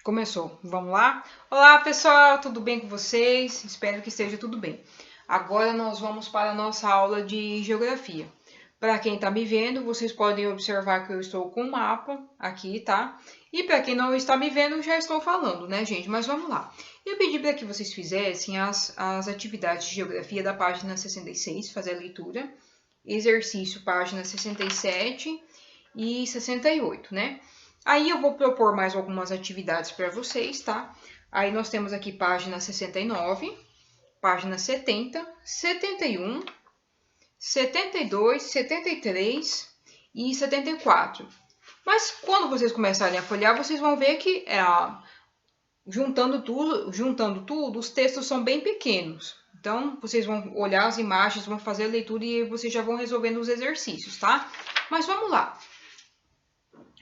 Começou. Vamos lá? Olá, pessoal, tudo bem com vocês? Espero que esteja tudo bem. Agora nós vamos para a nossa aula de geografia. Para quem está me vendo, vocês podem observar que eu estou com um mapa aqui, tá? E para quem não está me vendo, já estou falando, né, gente? Mas vamos lá. Eu pedi para que vocês fizessem as atividades de geografia da página 66, fazer a leitura. Exercício, página 67 e 68, né? Aí eu vou propor mais algumas atividades para vocês, tá? Aí nós temos aqui página 69, página 70, 71, 72, 73 e 74. Mas quando vocês começarem a folhear, vocês vão ver que juntando tudo, os textos são bem pequenos. Então, vocês vão olhar as imagens, vão fazer a leitura e vocês já vão resolvendo os exercícios, tá? Mas vamos lá.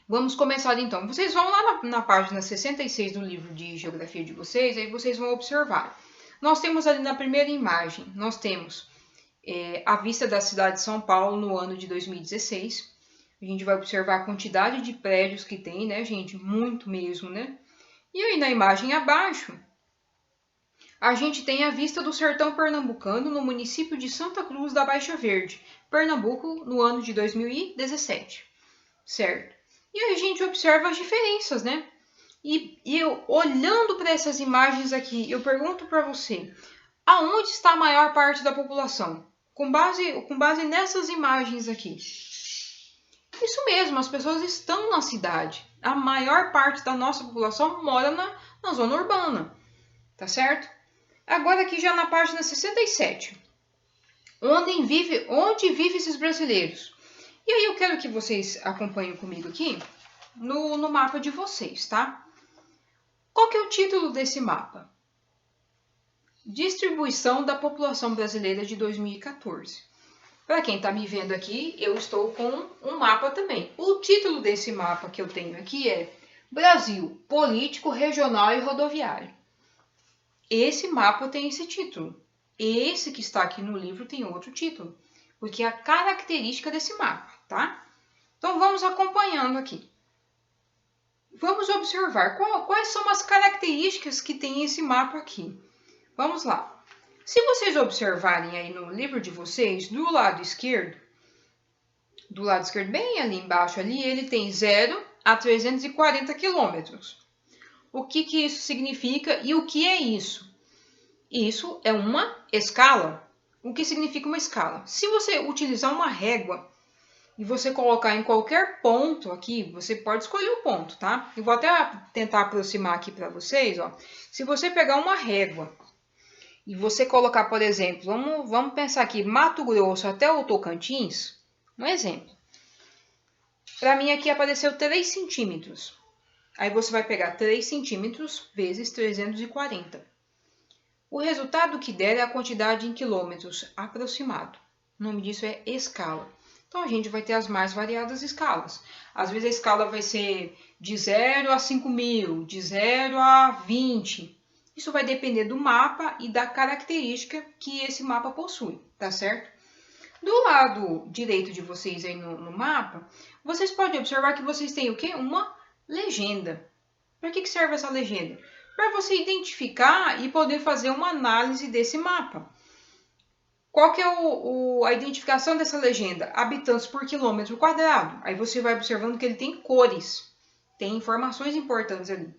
Vamos começar então. Vocês vão lá na página 66 do livro de geografia de vocês, aí vocês vão observar. Nós temos ali na primeira imagem, nós temos a vista da cidade de São Paulo no ano de 2016. A gente vai observar a quantidade de prédios que tem, né, gente? Muito mesmo, né? E aí na imagem abaixo, a gente tem a vista do sertão pernambucano no município de Santa Cruz da Baixa Verde, Pernambuco, no ano de 2017, certo? E aí a gente observa as diferenças, né? E eu, olhando para essas imagens aqui, eu pergunto para você, aonde está a maior parte da população? Com base nessas imagens aqui. Isso mesmo, as pessoas estão na cidade. A maior parte da nossa população mora na zona urbana, tá certo? Agora aqui já na página 67. Onde vive esses brasileiros? E aí eu quero que vocês acompanhem comigo aqui no mapa de vocês, tá? Qual que é o título desse mapa? Distribuição da população brasileira de 2014. Para quem está me vendo aqui, eu estou com um mapa também. O título desse mapa que eu tenho aqui é Brasil, Político, Regional e Rodoviário. Esse mapa tem esse título. Esse que está aqui no livro tem outro título, porque é a característica desse mapa, tá? Então vamos acompanhando aqui. Vamos observar quais são as características que tem esse mapa aqui. Vamos lá. Se vocês observarem aí no livro de vocês, do lado esquerdo, bem ali embaixo, ali, ele tem 0 a 340 quilômetros. O que isso significa e o que é isso? Isso é uma escala. O que significa uma escala? Se você utilizar uma régua e você colocar em qualquer ponto aqui, você pode escolher o ponto, tá? Eu vou até tentar aproximar aqui para vocês, ó. Se você pegar uma régua e você colocar, por exemplo, vamos pensar aqui, Mato Grosso até o Tocantins, um exemplo. Para mim aqui apareceu 3 centímetros. Aí você vai pegar 3 centímetros vezes 340. O resultado que der é a quantidade em quilômetros aproximado. O nome disso é escala. Então, a gente vai ter as mais variadas escalas. Às vezes, a escala vai ser de 0 a 5.000, de 0 a 20. Isso vai depender do mapa e da característica que esse mapa possui, tá certo? Do lado direito de vocês aí no mapa, vocês podem observar que vocês têm o quê? Uma legenda. Para que serve essa legenda? Para você identificar e poder fazer uma análise desse mapa. Qual que é a identificação dessa legenda? Habitantes por quilômetro quadrado. Aí você vai observando que ele tem cores. Tem informações importantes ali.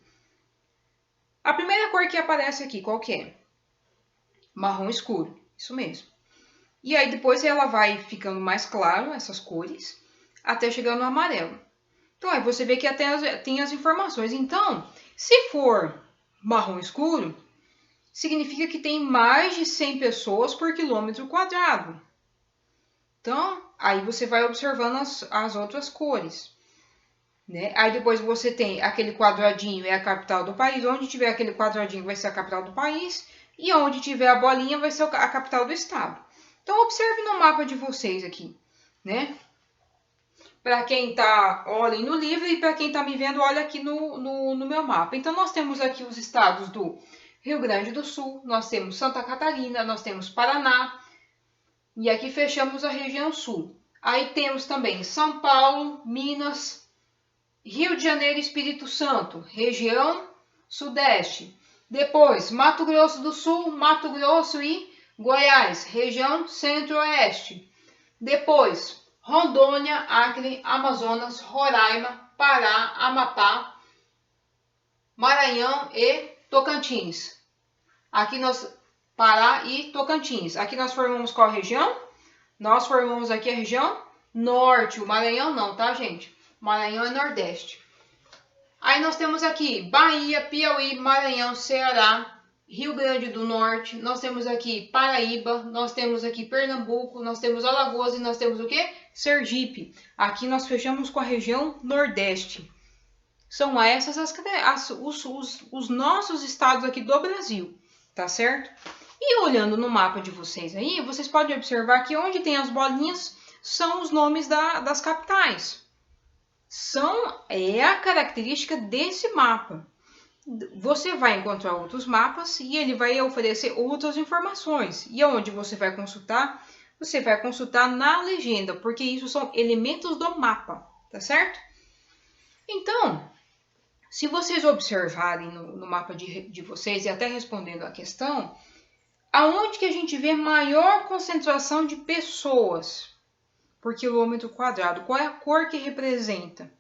A primeira cor que aparece aqui, qual que é? Marrom escuro. Isso mesmo. E aí depois ela vai ficando mais claro, essas cores, até chegar no amarelo. Então aí você vê que até tem as informações. Então, se for marrom escuro, significa que tem mais de 100 pessoas por quilômetro quadrado. Então, aí você vai observando as outras cores. Né? Aí depois você tem aquele quadradinho, é a capital do país. Onde tiver aquele quadradinho vai ser a capital do país. E onde tiver a bolinha vai ser a capital do estado. Então, observe no mapa de vocês aqui. Né? Para quem está, olhem no livro, e para quem está me vendo, olha aqui no meu mapa. Então, nós temos aqui os estados do Rio Grande do Sul, nós temos Santa Catarina, nós temos Paraná, e aqui fechamos a região sul. Aí temos também São Paulo, Minas, Rio de Janeiro e Espírito Santo, região Sudeste. Depois, Mato Grosso do Sul, Mato Grosso e Goiás, região Centro-Oeste. Depois, Rondônia, Acre, Amazonas, Roraima, Pará, Amapá, Maranhão e Tocantins. Aqui nós Pará e Tocantins. Aqui nós formamos qual região? Nós formamos aqui a região Norte. O Maranhão não, tá, gente? O Maranhão é Nordeste. Aí nós temos aqui Bahia, Piauí, Maranhão, Ceará, Rio Grande do Norte. Nós temos aqui Paraíba, nós temos aqui Pernambuco, nós temos Alagoas e nós temos o quê? Sergipe. Aqui nós fechamos com a região Nordeste. São essas os nossos estados aqui do Brasil, tá certo? E olhando no mapa de vocês aí, vocês podem observar que onde tem as bolinhas são os nomes das capitais. É a característica desse mapa. Você vai encontrar outros mapas e ele vai oferecer outras informações. E onde você vai consultar? Você vai consultar na legenda, porque isso são elementos do mapa, tá certo? Então, se vocês observarem no mapa de vocês e até respondendo a questão, aonde que a gente vê maior concentração de pessoas por quilômetro quadrado? Qual é a cor que representa?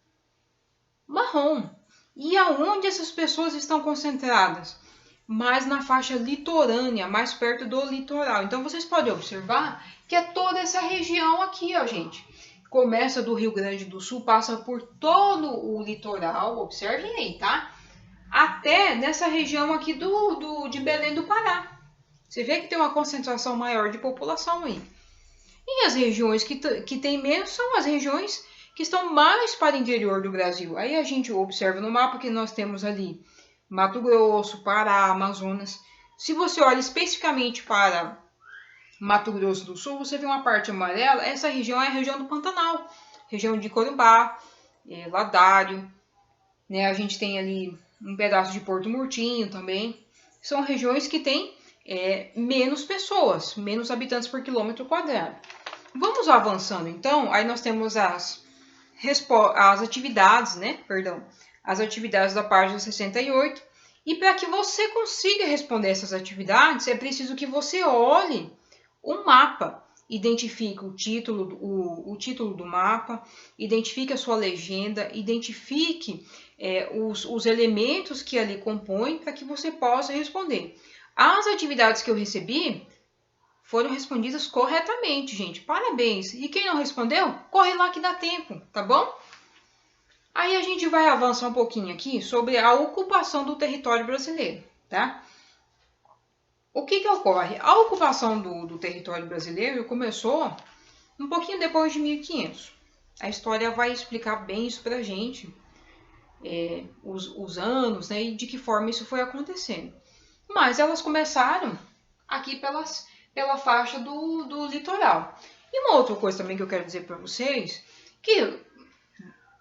Marrom. E aonde essas pessoas estão concentradas? Mais na faixa litorânea, mais perto do litoral. Então vocês podem observar que é toda essa região aqui, ó, gente. Começa do Rio Grande do Sul, passa por todo o litoral, observem aí, tá? Até nessa região aqui de Belém do Pará. Você vê que tem uma concentração maior de população aí. E as regiões que tem menos são as regiões que estão mais para o interior do Brasil. Aí a gente observa no mapa que nós temos ali Mato Grosso, Pará, Amazonas. Se você olha especificamente para Mato Grosso do Sul, você vê uma parte amarela. Essa região é a região do Pantanal, região de Corumbá, Ladário, né? A gente tem ali um pedaço de Porto Murtinho também. São regiões que têm menos pessoas, menos habitantes por quilômetro quadrado. Vamos avançando então. Aí nós temos as atividades, né? Perdão, as atividades da página 68. E para que você consiga responder essas atividades, é preciso que você olhe o mapa, identifique o título do mapa, identifique a sua legenda, identifique os elementos que ali compõem para que você possa responder. As atividades que eu recebi foram respondidas corretamente, gente. Parabéns! E quem não respondeu, corre lá que dá tempo, tá bom? Aí a gente vai avançar um pouquinho aqui sobre a ocupação do território brasileiro, tá? O que ocorre? A ocupação do território brasileiro começou um pouquinho depois de 1500. A história vai explicar bem isso pra gente, os anos, né, e de que forma isso foi acontecendo. Mas elas começaram aqui pela faixa do litoral. E uma outra coisa também que eu quero dizer para vocês, que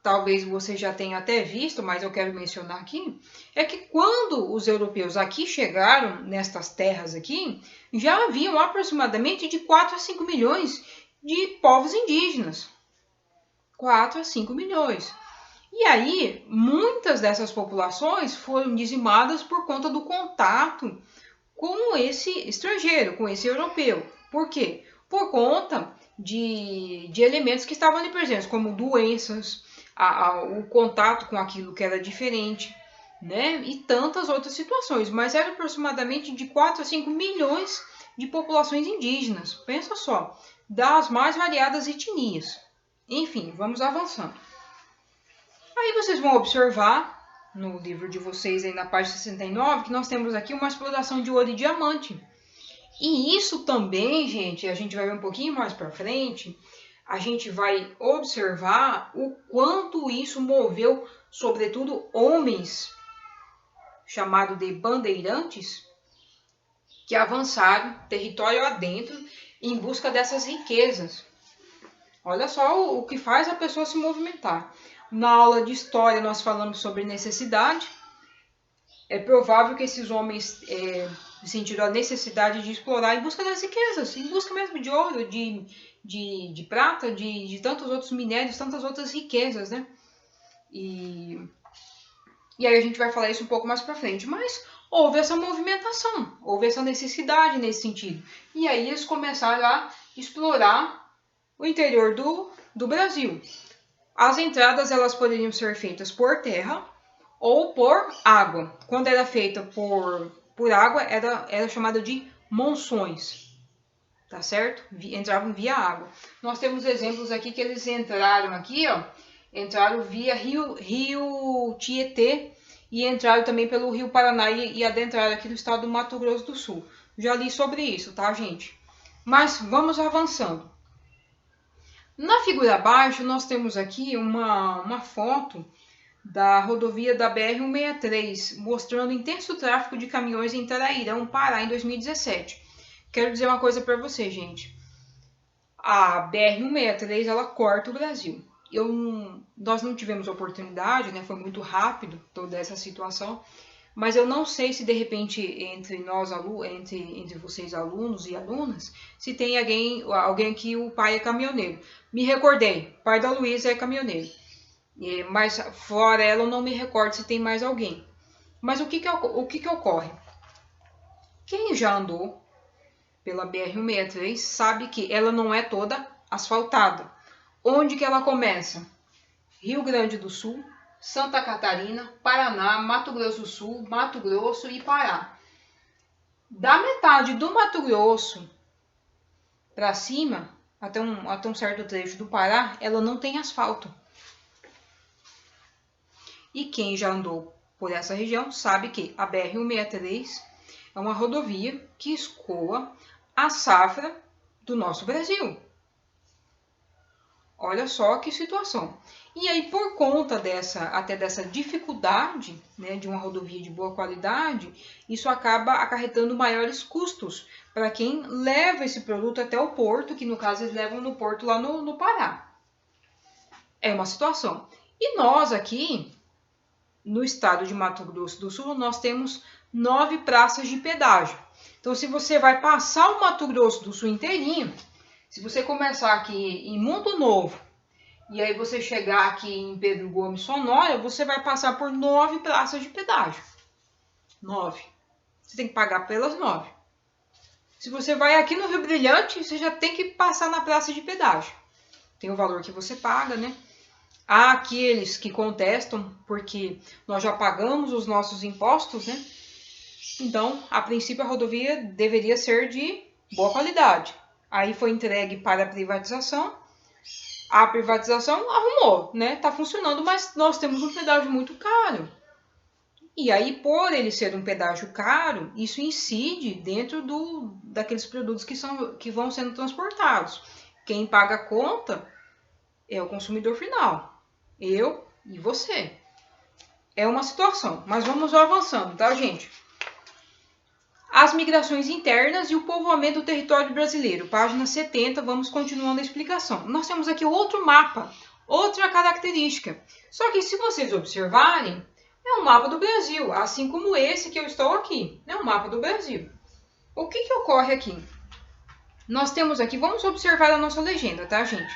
talvez você já tenha até visto, mas eu quero mencionar aqui, é que quando os europeus aqui chegaram, nestas terras aqui, já haviam aproximadamente de 4 a 5 milhões de povos indígenas. 4 a 5 milhões. E aí, muitas dessas populações foram dizimadas por conta do contato com esse estrangeiro, com esse europeu. Por quê? Por conta de elementos que estavam ali presentes, como doenças, o contato com aquilo que era diferente, né? E tantas outras situações. Mas era aproximadamente de 4 a 5 milhões de populações indígenas. Pensa só, das mais variadas etnias. Enfim, vamos avançando. Aí vocês vão observar no livro de vocês, aí na página 69, que nós temos aqui uma exploração de ouro e diamante. E isso também, gente, a gente vai ver um pouquinho mais para frente, a gente vai observar o quanto isso moveu, sobretudo, homens, chamados de bandeirantes, que avançaram território adentro em busca dessas riquezas. Olha só o que faz a pessoa se movimentar. Na aula de história nós falamos sobre necessidade. É provável que esses homens sentiram a necessidade de explorar em busca das riquezas, em busca mesmo de ouro, de prata, de tantos outros minérios, tantas outras riquezas, né? E E aí a gente vai falar isso um pouco mais para frente. Mas houve essa movimentação, houve essa necessidade nesse sentido. E aí eles começaram a explorar o interior do Brasil. As entradas elas poderiam ser feitas por terra ou por água. Quando era feita por água, era chamada de monções, tá certo? Entravam via água. Nós temos exemplos aqui que eles entraram aqui, ó, entraram via Rio Tietê e entraram também pelo Rio Paraná e adentraram aqui no estado do Mato Grosso do Sul. Já li sobre isso, tá, gente? Mas vamos avançando. Na figura abaixo, nós temos aqui uma foto da rodovia da BR-163, mostrando intenso tráfego de caminhões em Tarairão, Pará, em 2017. Quero dizer uma coisa para você, gente. A BR-163, ela corta o Brasil. Nós não tivemos oportunidade, né? Foi muito rápido toda essa situação. Mas eu não sei se de repente entre nós, entre vocês alunos e alunas, se tem alguém que o pai é caminhoneiro. Me recordei, o pai da Luísa é caminhoneiro. Mas fora ela eu não me recordo se tem mais alguém. Mas o que ocorre? Quem já andou pela BR-163 sabe que ela não é toda asfaltada. Onde que ela começa? Rio Grande do Sul, Santa Catarina, Paraná, Mato Grosso do Sul, Mato Grosso e Pará. Da metade do Mato Grosso para cima, até um certo trecho do Pará, ela não tem asfalto. E quem já andou por essa região sabe que a BR-163 é uma rodovia que escoa a safra do nosso Brasil. Olha só que situação. E aí, por conta dessa dificuldade, né, de uma rodovia de boa qualidade, isso acaba acarretando maiores custos para quem leva esse produto até o porto, que no caso eles levam no porto lá no Pará. É uma situação. E nós aqui, no estado de Mato Grosso do Sul, nós temos 9 praças de pedágio. Então, se você vai passar o Mato Grosso do Sul inteirinho, se você começar aqui em Mundo Novo, e aí você chegar aqui em Pedro Gomes, Sonora, você vai passar por 9 praças de pedágio. 9. Você tem que pagar pelas 9. Se você vai aqui no Rio Brilhante, você já tem que passar na praça de pedágio. Tem o valor que você paga, né? Há aqueles que contestam, porque nós já pagamos os nossos impostos, né? Então, a princípio, a rodovia deveria ser de boa qualidade. Aí foi entregue para a privatização. A privatização arrumou, né? Tá funcionando, mas nós temos um pedágio muito caro. E aí, por ele ser um pedágio caro, isso incide dentro daqueles produtos que vão sendo transportados. Quem paga a conta é o consumidor final. Eu e você. É uma situação, mas vamos avançando, tá, gente? As migrações internas e o povoamento do território brasileiro. Página 70, vamos continuando a explicação. Nós temos aqui outro mapa, outra característica. Só que se vocês observarem, é um mapa do Brasil, assim como esse que eu estou aqui. É um mapa do Brasil. O que ocorre aqui? Nós temos aqui, vamos observar a nossa legenda, tá, gente?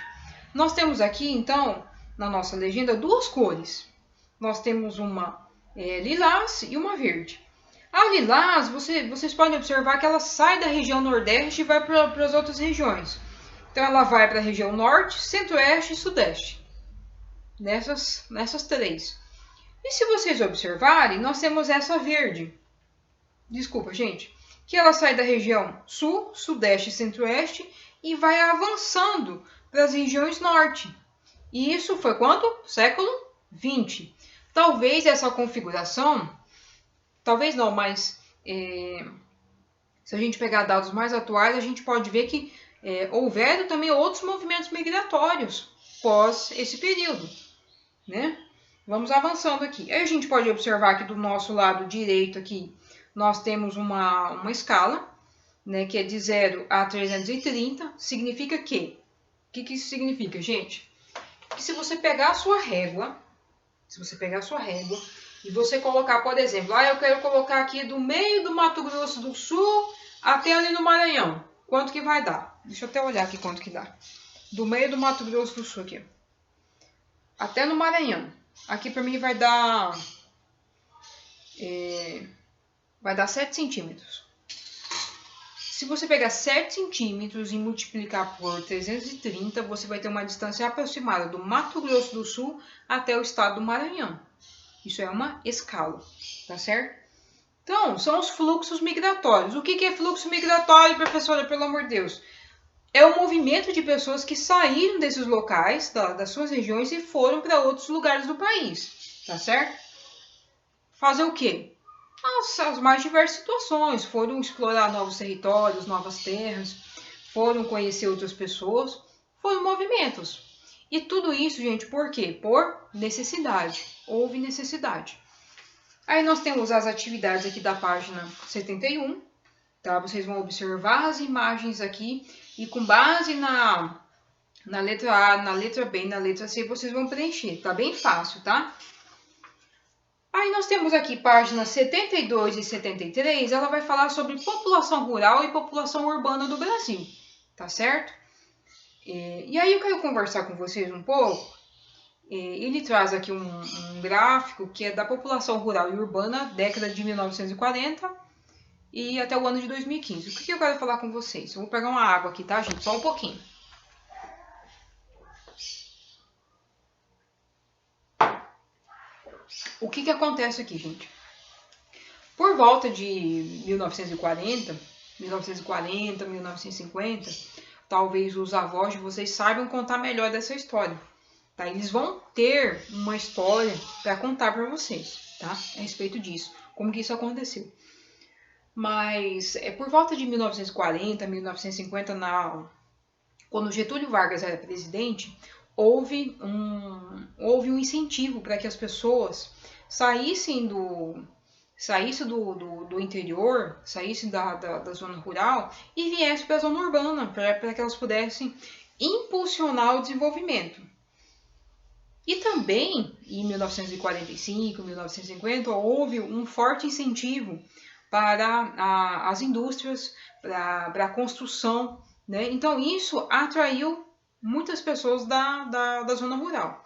Nós temos aqui, então, na nossa legenda, duas cores. Nós temos uma lilás e uma verde. A lilás, vocês podem observar que ela sai da região nordeste e vai para as outras regiões. Então, ela vai para a região norte, centro-oeste e sudeste. Nessas três. E se vocês observarem, nós temos essa verde. Desculpa, gente. Que ela sai da região sul, sudeste e centro-oeste e vai avançando para as regiões norte. E isso foi quando? Século XX. Talvez essa configuração... Talvez não, mas se a gente pegar dados mais atuais, a gente pode ver que houveram também outros movimentos migratórios pós esse período, né? Vamos avançando aqui. Aí a gente pode observar que do nosso lado direito aqui, nós temos uma escala, né, que é de 0 a 330. Significa que? O que isso significa, gente? Que se você pegar a sua régua, e você colocar, por exemplo, eu quero colocar aqui do meio do Mato Grosso do Sul até ali no Maranhão. Quanto que vai dar? Deixa eu até olhar aqui quanto que dá. Do meio do Mato Grosso do Sul aqui. Até no Maranhão. Aqui para mim vai dar vai dar 7 centímetros. Se você pegar 7 centímetros e multiplicar por 330, você vai ter uma distância aproximada do Mato Grosso do Sul até o estado do Maranhão. Isso é uma escala, tá certo? Então, são os fluxos migratórios. O que é fluxo migratório, professora, pelo amor de Deus? É o movimento de pessoas que saíram desses locais, das suas regiões, e foram para outros lugares do país, tá certo? Fazer o quê? As mais diversas situações. Foram explorar novos territórios, novas terras, foram conhecer outras pessoas, foram movimentos. E tudo isso, gente, por quê? Por necessidade. Houve necessidade. Aí nós temos as atividades aqui da página 71, tá? Vocês vão observar as imagens aqui e com base na letra A, na letra B e na letra C, vocês vão preencher. Tá bem fácil, tá? Aí nós temos aqui páginas 72 e 73, ela vai falar sobre população rural e população urbana do Brasil, tá certo? E aí eu quero conversar com vocês um pouco. Ele traz aqui um gráfico que é da população rural e urbana, década de 1940 e até o ano de 2015. O que eu quero falar com vocês? Eu vou pegar uma água aqui, tá, gente? Só um pouquinho. O que acontece aqui, gente? Por volta de 1940, 1950, talvez os avós de vocês saibam contar melhor dessa história. Tá? Eles vão ter uma história para contar para vocês, tá? A respeito disso, como que isso aconteceu. Mas por volta de 1940, 1950, quando Getúlio Vargas era presidente, houve um incentivo para que as pessoas saíssem do interior, saíssem da zona rural e viessem para a zona urbana, para que elas pudessem impulsionar o desenvolvimento. E também, em 1945, 1950, houve um forte incentivo para as indústrias, para a construção, né? Então, isso atraiu muitas pessoas da zona rural.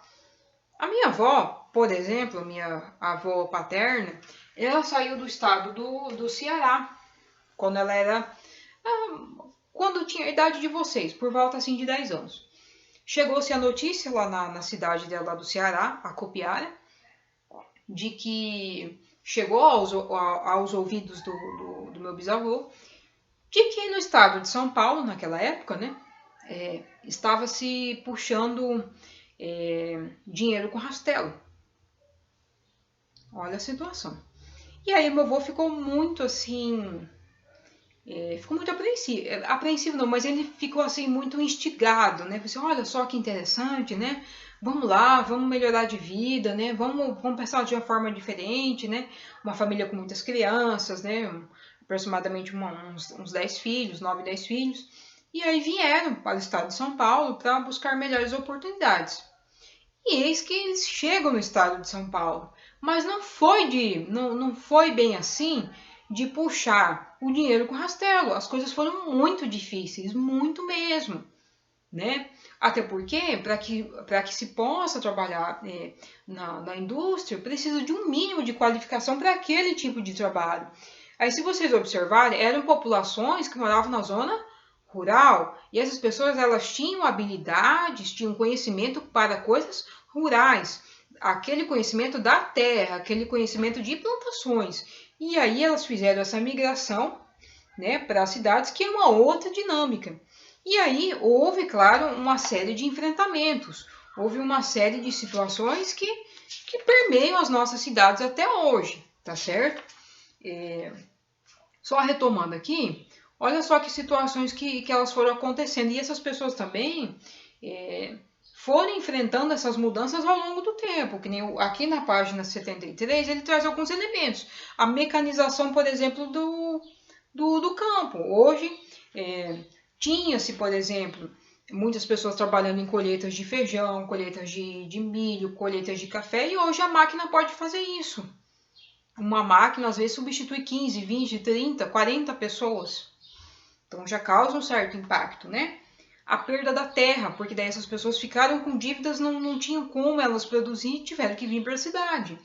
A minha avó, por exemplo, a minha avó paterna, ela saiu do estado do Ceará, quando tinha a idade de vocês, por volta assim de 10 anos. Chegou-se a notícia lá na cidade dela do Ceará, a Copiara, de que chegou aos ouvidos do meu bisavô, de que no estado de São Paulo, naquela época, né, estava se puxando dinheiro com rastelo. Olha a situação. E aí meu avô ficou muito assim... ficou muito apreensivo não, mas ele ficou assim muito instigado, né? Assim, olha só que interessante, né? Vamos lá, vamos melhorar de vida, né? Vamos pensar de uma forma diferente, né? Uma família com muitas crianças, né? Aproximadamente uns 10 filhos, 9, 10 filhos. E aí vieram para o estado de São Paulo para buscar melhores oportunidades. E eis que eles chegam no estado de São Paulo. Mas não foi bem assim de puxar o dinheiro com rastelo. As coisas foram muito difíceis, muito mesmo, né? Até porque, para que se possa trabalhar na indústria, precisa de um mínimo de qualificação para aquele tipo de trabalho. Aí, se vocês observarem, eram populações que moravam na zona rural, e essas pessoas elas tinham habilidades, tinham conhecimento para coisas rurais, aquele conhecimento da terra, aquele conhecimento de plantações. E aí elas fizeram essa migração, né, para as cidades, que é uma outra dinâmica. E aí houve, claro, uma série de enfrentamentos, houve uma série de situações que permeiam as nossas cidades até hoje, tá certo? Só retomando aqui, olha só que situações que elas foram acontecendo. E essas pessoas também foram enfrentando essas mudanças ao longo do tempo. Que nem aqui na página 73, ele traz alguns elementos. A mecanização, por exemplo, do campo. Hoje, tinha-se, por exemplo, muitas pessoas trabalhando em colheitas de feijão, colheitas de milho, colheitas de café, e hoje a máquina pode fazer isso. Uma máquina, às vezes, substitui 15, 20, 30, 40 pessoas. Então, já causa um certo impacto, né? A perda da terra, porque daí essas pessoas ficaram com dívidas, não tinham como elas produzir e tiveram que vir para a cidade.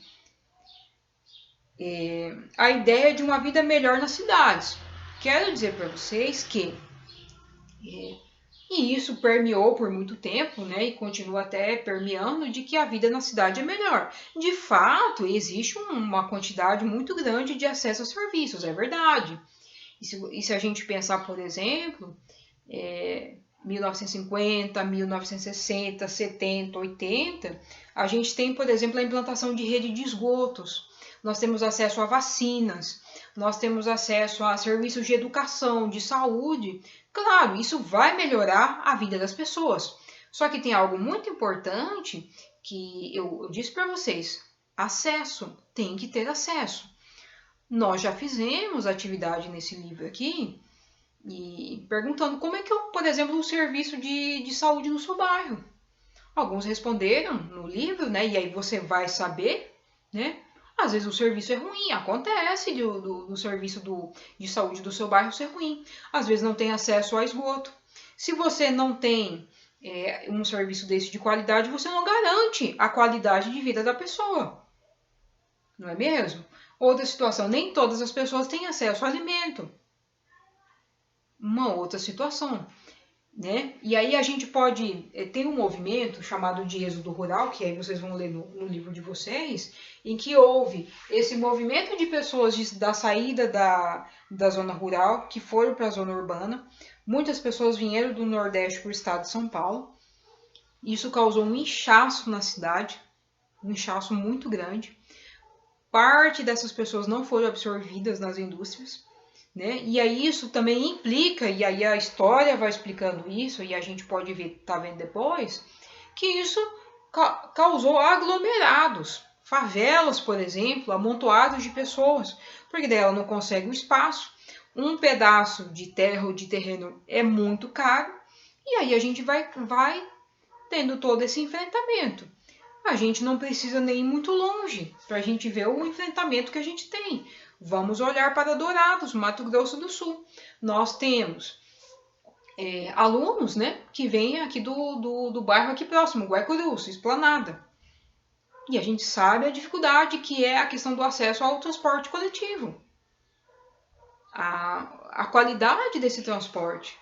a ideia de uma vida melhor nas cidades. Quero dizer para vocês que e isso permeou por muito tempo, né, e continua até permeando, de que a vida na cidade é melhor. De fato, existe uma quantidade muito grande de acesso a serviços, é verdade. E se a gente pensar, por exemplo, 1950, 1960, 70, 80, a gente tem, por exemplo, a implantação de rede de esgotos. Nós temos acesso a vacinas, nós temos acesso a serviços de educação, de saúde. Claro, isso vai melhorar a vida das pessoas. Só que tem algo muito importante que eu disse para vocês: acesso, tem que ter acesso. Nós já fizemos atividade nesse livro aqui, e perguntando como é que eu, por exemplo, o serviço de saúde no seu bairro. Alguns responderam no livro, né? E aí você vai saber, né? Às vezes o serviço é ruim, acontece do serviço de saúde do seu bairro ser ruim. Às vezes não tem acesso a esgoto. Se você não tem um serviço desse de qualidade, você não garante a qualidade de vida da pessoa. Não é mesmo? Outra situação, nem todas as pessoas têm acesso ao alimento. Uma outra situação, né? E aí a gente pode ter um movimento chamado de êxodo rural, que aí vocês vão ler no livro de vocês, em que houve esse movimento de pessoas da saída da zona rural, que foram para a zona urbana. Muitas pessoas vieram do Nordeste para o estado de São Paulo. Isso causou um inchaço na cidade, um inchaço muito grande. Parte dessas pessoas não foram absorvidas nas indústrias, né? E aí isso também implica, e aí a história vai explicando isso, e a gente pode ver, tá vendo depois, que isso causou aglomerados, favelas, por exemplo, amontoados de pessoas, porque daí ela não consegue o espaço, um pedaço de terra ou de terreno é muito caro, e aí a gente vai tendo todo esse enfrentamento. A gente não precisa nem ir muito longe para a gente ver o enfrentamento que a gente tem. Vamos olhar para Dourados, Mato Grosso do Sul. Nós temos alunos, né, que vêm aqui do bairro aqui próximo, Guaicurus, Esplanada. E a gente sabe a dificuldade que é a questão do acesso ao transporte coletivo. A qualidade desse transporte.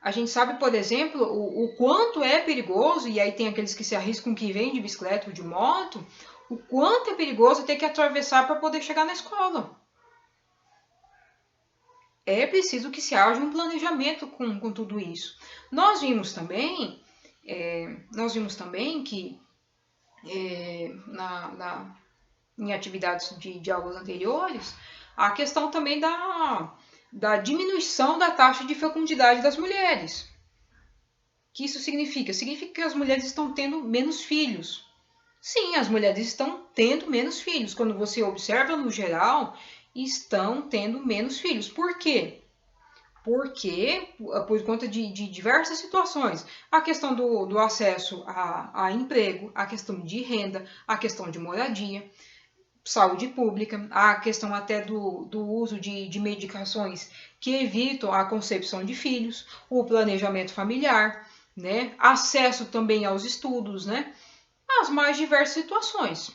A gente sabe, por exemplo, o quanto é perigoso, e aí tem aqueles que se arriscam que vêm de bicicleta ou de moto, o quanto é perigoso ter que atravessar para poder chegar na escola. É preciso que se haja um planejamento com tudo isso. Nós vimos também que em atividades de aulas anteriores, a questão também da diminuição da taxa de fecundidade das mulheres. O que isso significa? Significa que as mulheres estão tendo menos filhos. Sim, as mulheres estão tendo menos filhos. Quando você observa no geral, estão tendo menos filhos. Por quê? Porque, por conta de diversas situações, a questão do acesso a emprego, a questão de renda, a questão de moradia, saúde pública, a questão até do uso de medicações que evitam a concepção de filhos, o planejamento familiar, né? Acesso também aos estudos, né? As mais diversas situações.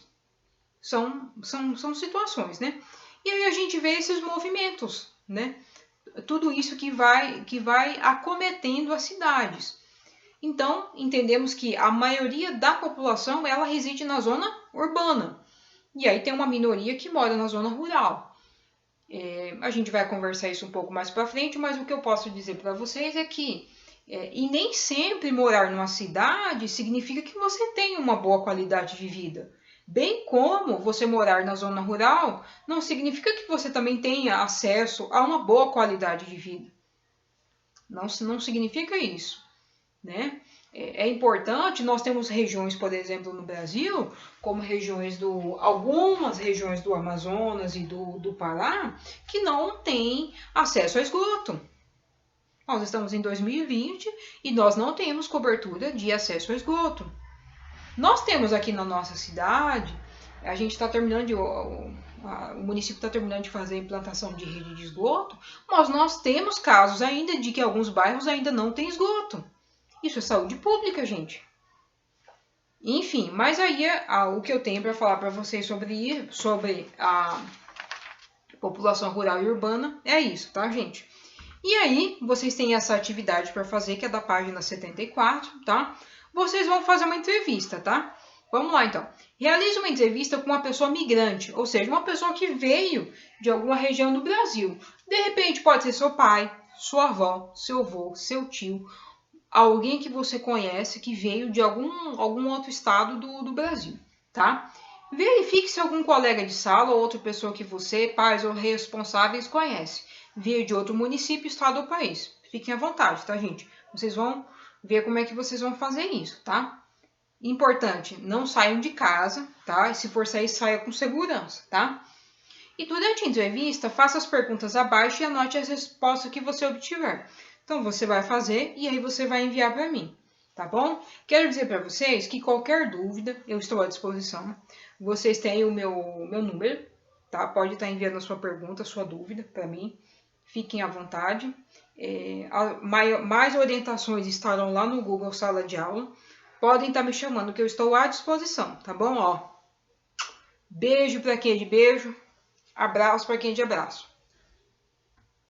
São situações, né? E aí a gente vê esses movimentos, né? Tudo isso que vai acometendo as cidades. Então, entendemos que a maioria da população, ela reside na zona urbana. E aí tem uma minoria que mora na zona rural. A gente vai conversar isso um pouco mais para frente, mas o que eu posso dizer para vocês é que e nem sempre morar numa cidade significa que você tem uma boa qualidade de vida. Bem como você morar na zona rural não significa que você também tenha acesso a uma boa qualidade de vida. Não significa isso, né? É importante, nós temos regiões, por exemplo, no Brasil, como algumas regiões do Amazonas e do Pará, que não têm acesso a esgoto. Nós estamos em 2020 e nós não temos cobertura de acesso a esgoto. Nós temos aqui na nossa cidade, a gente está terminando o município está terminando de fazer a implantação de rede de esgoto, mas nós temos casos ainda de que alguns bairros ainda não têm esgoto. Isso é saúde pública, gente. Enfim, mas aí o que eu tenho para falar para vocês sobre a população rural e urbana é isso, tá, gente? E aí, vocês têm essa atividade para fazer, que é da página 74, tá? Vocês vão fazer uma entrevista, tá? Vamos lá, então. Realize uma entrevista com uma pessoa migrante, ou seja, uma pessoa que veio de alguma região do Brasil. De repente, pode ser seu pai, sua avó, seu avô, seu tio, alguém que você conhece que veio de algum outro estado do Brasil, tá? Verifique se algum colega de sala ou outra pessoa que você, pais ou responsáveis conhece, veio de outro município, estado ou país. Fiquem à vontade, tá, gente? Vocês vão ver como é que vocês vão fazer isso, tá? Importante, não saiam de casa, tá? E se for sair, saia com segurança, tá? E durante a entrevista, faça as perguntas abaixo e anote as respostas que você obtiver. Então, você vai fazer e aí você vai enviar para mim, tá bom? Quero dizer para vocês que qualquer dúvida, eu estou à disposição. Vocês têm o meu número, tá? Pode estar enviando a sua pergunta, a sua dúvida para mim. Fiquem à vontade. Mais orientações estarão lá no Google Sala de Aula. Podem estar me chamando que eu estou à disposição, tá bom? Ó, beijo para quem é de beijo. Abraço para quem é de abraço.